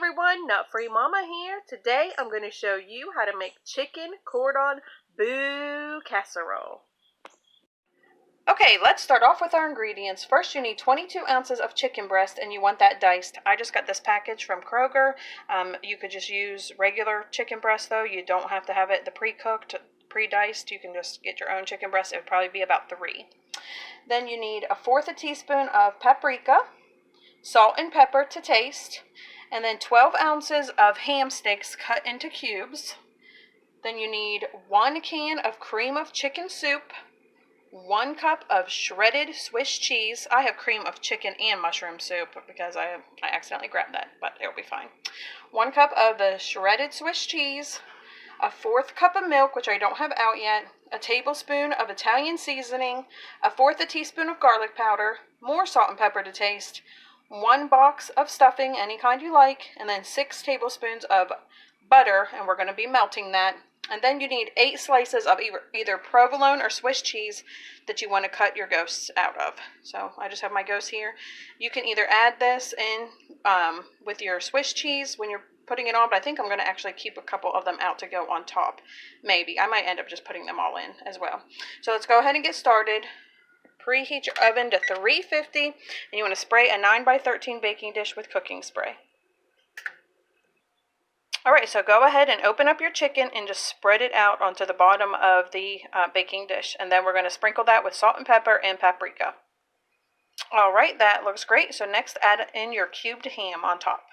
everyone, Nut Free Mama here. Today I'm going to show you how to make chicken cordon bleu casserole. Okay, let's start off with our ingredients. First, you need 22 ounces of chicken breast, and you want that diced. I just got this package from Kroger. You could just use regular chicken breast though. You don't have to have it pre-cooked, pre-diced. You can just get your own chicken breast. It would probably be about 3. Then you need 1/4 teaspoon of paprika, salt and pepper to taste, and then 12 ounces of ham sticks cut into cubes. Then you need 1 can of cream of chicken soup, 1 cup of shredded Swiss cheese. I have cream of chicken and mushroom soup because I accidentally grabbed that, but it'll be fine. 1 cup of the shredded Swiss cheese, 1/4 cup of milk, which I don't have out yet, a tablespoon of Italian seasoning, 1/4 teaspoon of garlic powder, more salt and pepper to taste, 1 box of stuffing, any kind you like, and then 6 tablespoons of butter, and we're going to be melting that. And then you need 8 slices of either provolone or Swiss cheese that you want to cut your ghosts out of. So I just have my ghosts here. You can either add this in with your Swiss cheese when you're putting it on, but I think I'm going to actually keep a couple of them out to go on top. Maybe. I might end up just putting them all in as well. So let's go ahead and get started. Preheat your oven to 350, and you want to spray a 9x13 baking dish with cooking spray. Alright, so go ahead and open up your chicken and just spread it out onto the bottom of the baking dish. And then we're going to sprinkle that with salt and pepper and paprika. Alright, that looks great. So next add in your cubed ham on top.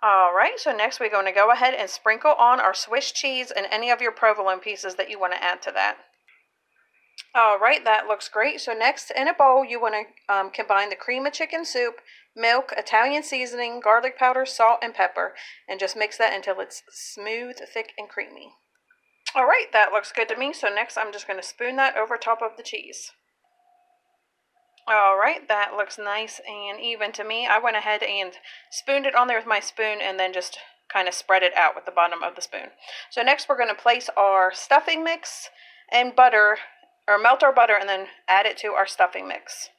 Alright, so next we're going to go ahead and sprinkle on our Swiss cheese and any of your provolone pieces that you want to add to that. Alright, that looks great. So next in a bowl you want to combine the cream of chicken soup, milk, Italian seasoning, garlic powder, salt, and pepper, and just mix that until it's smooth, thick, and creamy. Alright, that looks good to me. So next I'm just going to spoon that over top of the cheese. Alright, that looks nice and even to me. I went ahead and spooned it on there with my spoon and then just kind of spread it out with the bottom of the spoon. So next we're going to place our stuffing mix and butter, or melt our butter and then add it to our stuffing mix.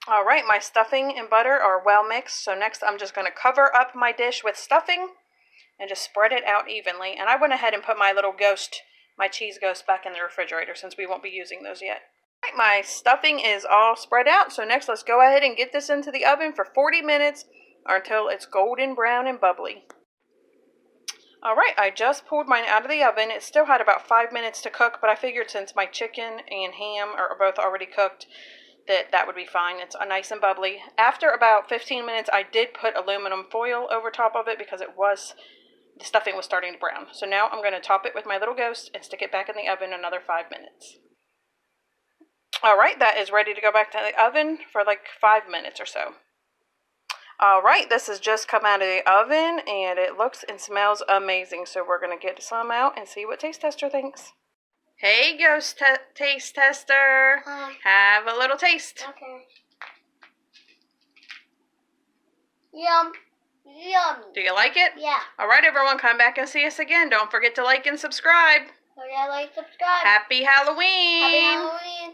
Alright, my stuffing and butter are well mixed, so next I'm just going to cover up my dish with stuffing and just spread it out evenly. And I went ahead and put my little ghost, my cheese ghost, back in the refrigerator since we won't be using those yet. Alright, my stuffing is all spread out, so next let's go ahead and get this into the oven for 40 minutes or until it's golden brown and bubbly. Alright, I just pulled mine out of the oven. It still had about 5 minutes to cook, but I figured since my chicken and ham are both already cooked, that would be fine. It's nice and bubbly. After about 15 minutes, I did put aluminum foil over top of it because the stuffing was starting to brown. So now I'm going to top it with my little ghost and stick it back in the oven another 5 minutes. Alright, that is ready to go back to the oven for like 5 minutes or so. Alright, this has just come out of the oven and it looks and smells amazing. So we're going to get some out and see what Taste Tester thinks. Hey, Ghost Taste Tester. Hi. Have a little taste. Okay. Yum. Yum. Do you like it? Yeah. Alright, everyone, come back and see us again. Don't forget to like and subscribe. Okay, like, subscribe. Happy Halloween. Happy Halloween.